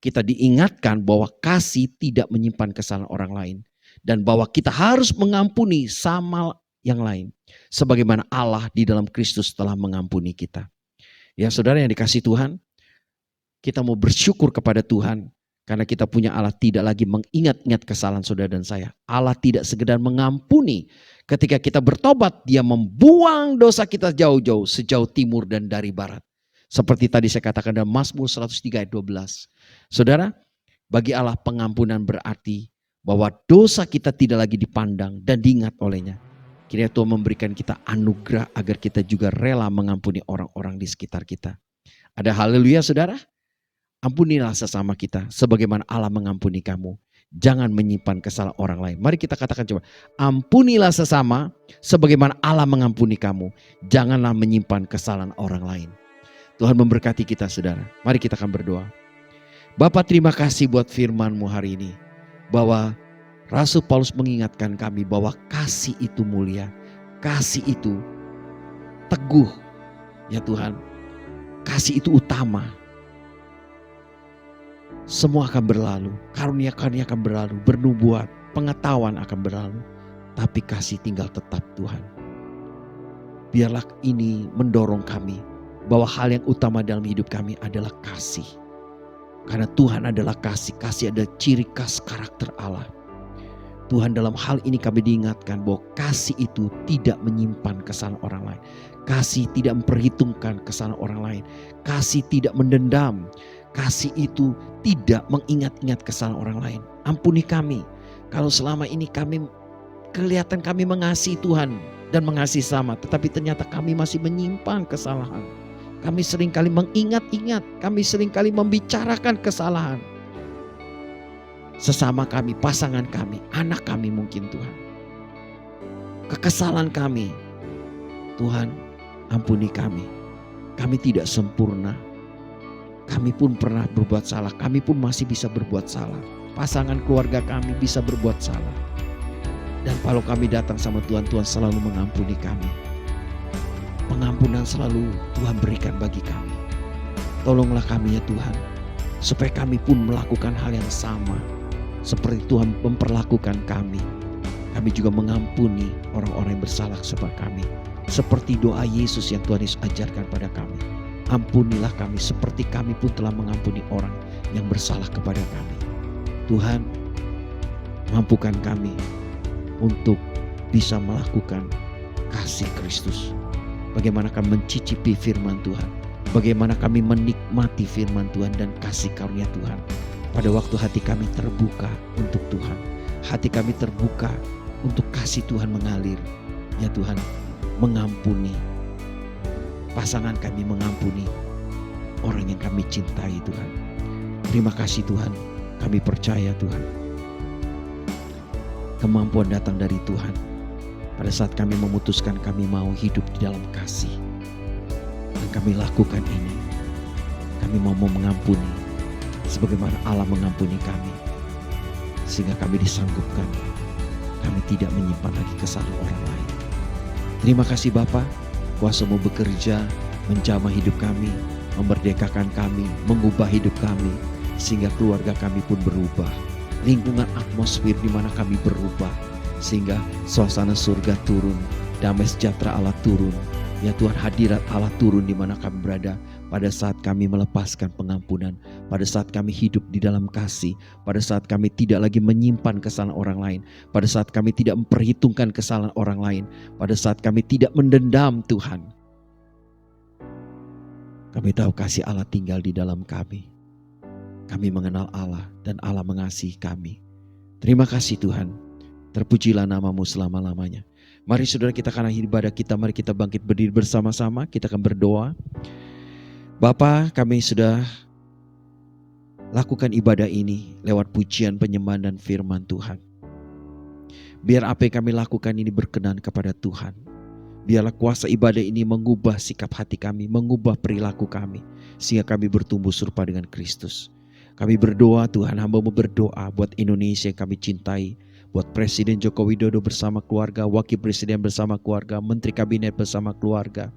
Kita diingatkan bahwa kasih tidak menyimpan kesalahan orang lain. Dan bahwa kita harus mengampuni sama yang lain. Sebagaimana Allah di dalam Kristus telah mengampuni kita. Ya saudara yang dikasih Tuhan, kita mau bersyukur kepada Tuhan. Karena kita punya Allah tidak lagi mengingat-ingat kesalahan saudara dan saya. Allah tidak sekedar mengampuni. Ketika kita bertobat, dia membuang dosa kita jauh-jauh, sejauh timur dan dari barat. Seperti tadi saya katakan dalam Mazmur 103 ayat 12. Saudara, bagi Allah pengampunan berarti bahwa dosa kita tidak lagi dipandang dan diingat olehnya. Kiranya Tuhan memberikan kita anugerah agar kita juga rela mengampuni orang-orang di sekitar kita. Ada haleluya saudara? Ampunilah sesama kita sebagaimana Allah mengampuni kamu. Jangan menyimpan kesalahan orang lain. Mari kita katakan coba. Ampunilah sesama sebagaimana Allah mengampuni kamu. Janganlah menyimpan kesalahan orang lain. Tuhan memberkati kita saudara. Mari kita akan berdoa. Bapa, terima kasih buat firman-Mu hari ini. Bahwa Rasul Paulus mengingatkan kami bahwa kasih itu mulia. Kasih itu teguh. Ya Tuhan. Kasih itu utama. Semua akan berlalu, karunia-karunia akan berlalu, bernubuat, pengetahuan akan berlalu. Tapi kasih tinggal tetap Tuhan. Biarlah ini mendorong kami bahwa hal yang utama dalam hidup kami adalah kasih. Karena Tuhan adalah kasih, kasih adalah ciri khas karakter Allah. Tuhan dalam hal ini kami diingatkan bahwa kasih itu tidak menyimpan kesalahan orang lain. Kasih tidak memperhitungkan kesalahan orang lain. Kasih tidak mendendam. Kasih itu tidak mengingat-ingat kesalahan orang lain. Ampuni kami kalau selama ini kelihatan kami mengasihi Tuhan dan mengasihi sama, tetapi ternyata kami masih menyimpan kesalahan. Kami seringkali mengingat-ingat, kami seringkali membicarakan kesalahan sesama kami, pasangan kami, anak kami mungkin Tuhan. Kekesalan kami, Tuhan ampuni kami. Kami tidak sempurna. Kami pun pernah berbuat salah, kami pun masih bisa berbuat salah. Pasangan keluarga kami bisa berbuat salah. Dan kalau kami datang sama Tuhan, Tuhan selalu mengampuni kami. Pengampunan selalu Tuhan berikan bagi kami. Tolonglah kami ya Tuhan, supaya kami pun melakukan hal yang sama seperti Tuhan memperlakukan kami. Kami juga mengampuni orang-orang yang bersalah kepada kami. Seperti doa Yesus yang Tuhan Yesus ajarkan pada kami. Ampunilah kami seperti kami pun telah mengampuni orang yang bersalah kepada kami. Tuhan, mampukan kami untuk bisa melakukan kasih Kristus. Bagaimana kami mencicipi firman Tuhan. Bagaimana kami menikmati firman Tuhan dan kasih karunia Tuhan. Pada waktu hati kami terbuka untuk Tuhan. Hati kami terbuka untuk kasih Tuhan mengalir. Ya Tuhan, mengampuni. Pasangan kami mengampuni orang yang kami cintai Tuhan. Terima kasih Tuhan. Kami percaya Tuhan. Kemampuan datang dari Tuhan. Pada saat kami memutuskan kami mau hidup di dalam kasih. Dan kami lakukan ini. Kami mau mengampuni. Sebagaimana Allah mengampuni kami. Sehingga kami disanggupkan. Kami tidak menyimpan lagi kesalahan orang lain. Terima kasih Bapa. Kuasa-Mu bekerja, menjamah hidup kami, memerdekakan kami, mengubah hidup kami, sehingga keluarga kami pun berubah. Lingkungan atmosfer di mana kami berubah, sehingga suasana surga turun, damai sejahtera Allah turun. Ya Tuhan, hadirat Allah turun di mana kami berada pada saat kami melepaskan pengampunan, pada saat kami hidup di dalam kasih, pada saat kami tidak lagi menyimpan kesalahan orang lain, pada saat kami tidak memperhitungkan kesalahan orang lain, pada saat kami tidak mendendam Tuhan. Kami tahu kasih Allah tinggal di dalam kami. Kami mengenal Allah dan Allah mengasihi kami. Terima kasih Tuhan. Terpujilah namamu selama-lamanya. Mari saudara, kita akan akhiri ibadah kita. Mari kita bangkit berdiri bersama-sama. Kita akan berdoa. Bapa, kami sudah lakukan ibadah ini lewat pujian, penyembahan dan firman Tuhan. Biar apa yang kami lakukan ini berkenan kepada Tuhan. Biarlah kuasa ibadah ini mengubah sikap hati kami, mengubah perilaku kami, sehingga kami bertumbuh serupa dengan Kristus. Kami berdoa Tuhan, hamba-Mu berdoa buat Indonesia yang kami cintai, buat Presiden Joko Widodo bersama keluarga, Wakil Presiden bersama keluarga, Menteri Kabinet bersama keluarga.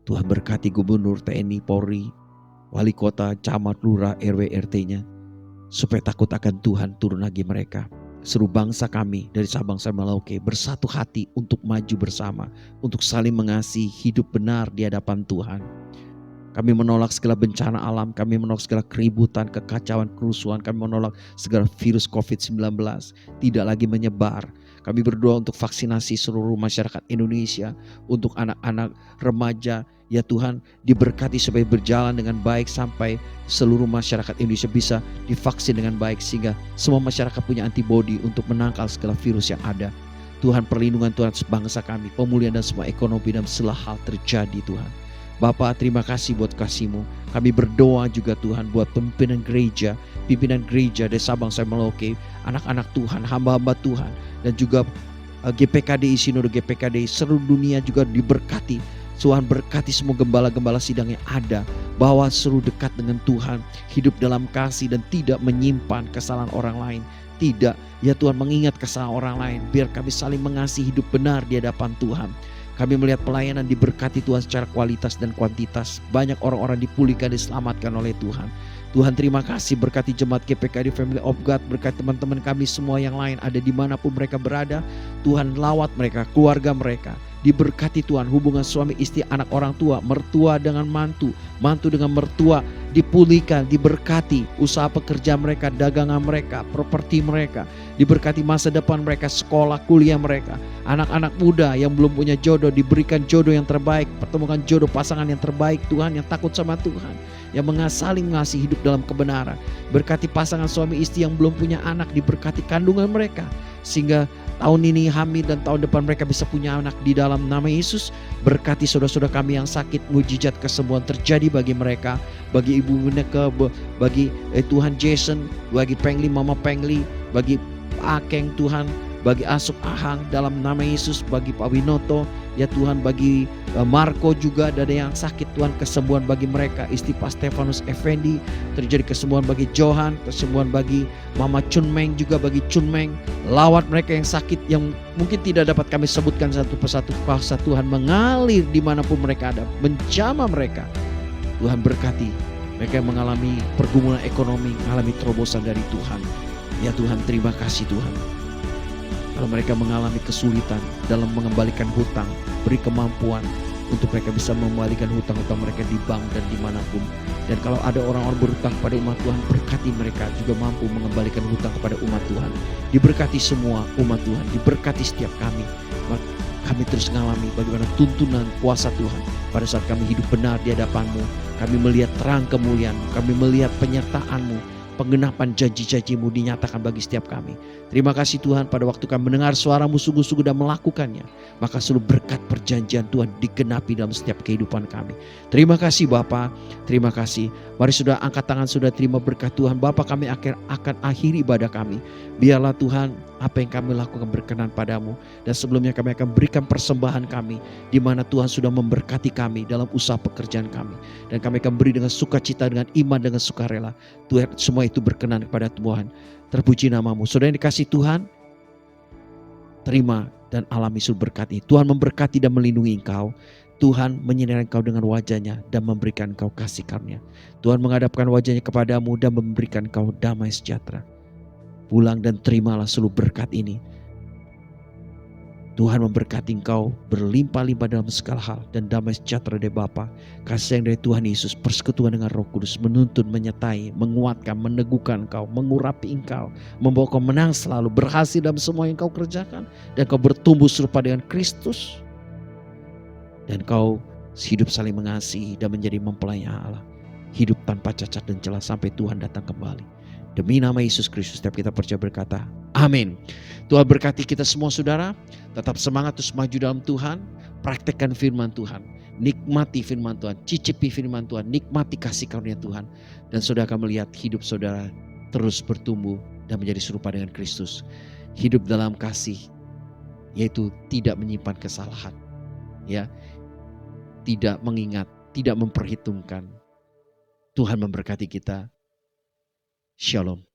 Tuhan berkati Gubernur, TNI, Polri, Wali Kota, Camat, Lurah, RW, RT-nya, supaya takut akan Tuhan turun lagi mereka. Seluruh bangsa kami dari Sabang sampai Merauke bersatu hati untuk maju bersama, untuk saling mengasihi, hidup benar di hadapan Tuhan. Kami menolak segala bencana alam, kami menolak segala keributan, kekacauan, kerusuhan, kami menolak segala virus COVID-19 tidak lagi menyebar. Kami berdoa untuk vaksinasi seluruh masyarakat Indonesia, untuk anak-anak remaja, ya Tuhan, diberkati supaya berjalan dengan baik sampai seluruh masyarakat Indonesia bisa divaksin dengan baik, sehingga semua masyarakat punya antibodi untuk menangkal segala virus yang ada. Tuhan, perlindungan Tuhan sebangsa kami, pemulihan dan semua ekonomi dan segala hal terjadi Tuhan. Bapa, terima kasih buat kasih-Mu. Kami berdoa juga Tuhan buat pimpinan gereja dari Sabang sampai Merauke, anak-anak Tuhan, hamba-hamba Tuhan, dan juga GPKDI, Sinode GPKDI seluruh dunia juga diberkati. Tuhan berkati semua gembala-gembala sidang yang ada, bahwa seluruh dekat dengan Tuhan, hidup dalam kasih dan tidak menyimpan kesalahan orang lain. Tidak, ya Tuhan, mengingat kesalahan orang lain. Biar kami saling mengasihi, hidup benar di hadapan Tuhan. Kami melihat pelayanan diberkati Tuhan secara kualitas dan kuantitas. Banyak orang-orang dipulihkan, diselamatkan oleh Tuhan. Tuhan, terima kasih, berkati jemaat GPKD Family of God, berkati teman-teman kami semua yang lain ada dimanapun mereka berada. Tuhan, lawat mereka, keluarga mereka. Diberkati Tuhan, hubungan suami istri, anak orang tua, mertua dengan mantu, mantu dengan mertua dipulihkan, diberkati usaha pekerjaan mereka, dagangan mereka, properti mereka, diberkati masa depan mereka, sekolah, kuliah mereka. Anak-anak muda yang belum punya jodoh diberikan jodoh yang terbaik, pertemukan jodoh pasangan yang terbaik Tuhan, yang takut sama Tuhan, yang saling mengasihi, hidup dalam kebenaran. Berkati pasangan suami istri yang belum punya anak, diberkati kandungan mereka, sehingga tahun ini hamil dan tahun depan mereka bisa punya anak di dalam nama Yesus. Berkati saudara-saudara kami yang sakit, mujizat kesembuhan terjadi bagi mereka, bagi Ibu Neke, bagi Tuhan Jason, bagi Pengli, Mama Pengli, bagi Akeng Tuhan, bagi Asuk Ahang dalam nama Yesus, bagi Pak Winoto, ya Tuhan, bagi Marco juga ada yang sakit Tuhan, kesembuhan bagi mereka. Istri Pak Stefanus Effendi terjadi kesembuhan bagi Johan, kesembuhan bagi Mama Chunmeng juga bagi Chunmeng. Lawat mereka yang sakit yang mungkin tidak dapat kami sebutkan satu persatu. Kuasa Tuhan mengalir dimanapun mereka ada, menjamah mereka. Tuhan berkati mereka yang mengalami pergumulan ekonomi, mengalami terobosan dari Tuhan. Ya Tuhan, terima kasih Tuhan. Kalau mereka mengalami kesulitan dalam mengembalikan hutang, beri kemampuan untuk mereka bisa mengembalikan hutang-hutang mereka di bank dan dimanapun. Dan kalau ada orang-orang berhutang kepada umat Tuhan, berkati mereka juga mampu mengembalikan hutang kepada umat Tuhan. Diberkati semua umat Tuhan, diberkati setiap kami. Kami terus mengalami bagaimana tuntunan kuasa Tuhan pada saat kami hidup benar di hadapan-Mu. Kami melihat terang kemuliaan-Mu, kami melihat penyertaan-Mu, penggenapan janji-janji-Mu dinyatakan bagi setiap kami. Terima kasih Tuhan, pada waktu kami mendengar suara-Mu sungguh-sungguh dan melakukannya, maka seluruh berkat perjanjian Tuhan digenapi dalam setiap kehidupan kami. Terima kasih Bapa, terima kasih. Mari sudah angkat tangan, sudah terima berkat Tuhan. Bapa, kami akan akhiri ibadah kami. Biarlah Tuhan, apa yang kami lakukan berkenan padamu. Dan sebelumnya kami akan berikan persembahan kami, di mana Tuhan sudah memberkati kami dalam usaha pekerjaan kami. Dan kami akan beri dengan sukacita, dengan iman, dengan sukarela. Tuhan, semua itu berkenan kepada Tuhan. Terpuji namamu. Saudara yang dikasih Tuhan, terima dan alami seluruh berkat ini. Tuhan memberkati dan melindungi engkau. Tuhan menyinari engkau dengan wajahnya dan memberikan engkau kasih karunia. Tuhan menghadapkan wajahnya kepadamu dan memberikan engkau damai sejahtera. Pulang dan terimalah seluruh berkat ini. Tuhan memberkati engkau berlimpah-limpah dalam segala hal, dan damai sejahtera dari Bapa, kasih sayang dari Tuhan Yesus, persekutuan dengan Roh Kudus menuntun, menyertai, menguatkan, meneguhkan engkau, mengurapi engkau, membawa kau menang selalu, berhasil dalam semua yang kau kerjakan, dan kau bertumbuh serupa dengan Kristus, dan kau hidup saling mengasihi dan menjadi mempelai Allah, hidup tanpa cacat dan celah sampai Tuhan datang kembali. Demi nama Yesus Kristus setiap kita percaya berkata, amin. Tuhan berkati kita semua saudara. Tetap semangat terus maju dalam Tuhan. Praktekkan firman Tuhan. Nikmati firman Tuhan. Cicipi firman Tuhan. Nikmati kasih karunia Tuhan. Dan saudara akan melihat hidup saudara terus bertumbuh dan menjadi serupa dengan Kristus. Hidup dalam kasih, yaitu tidak menyimpan kesalahan. Ya, tidak mengingat, tidak memperhitungkan. Tuhan memberkati kita. Shalom.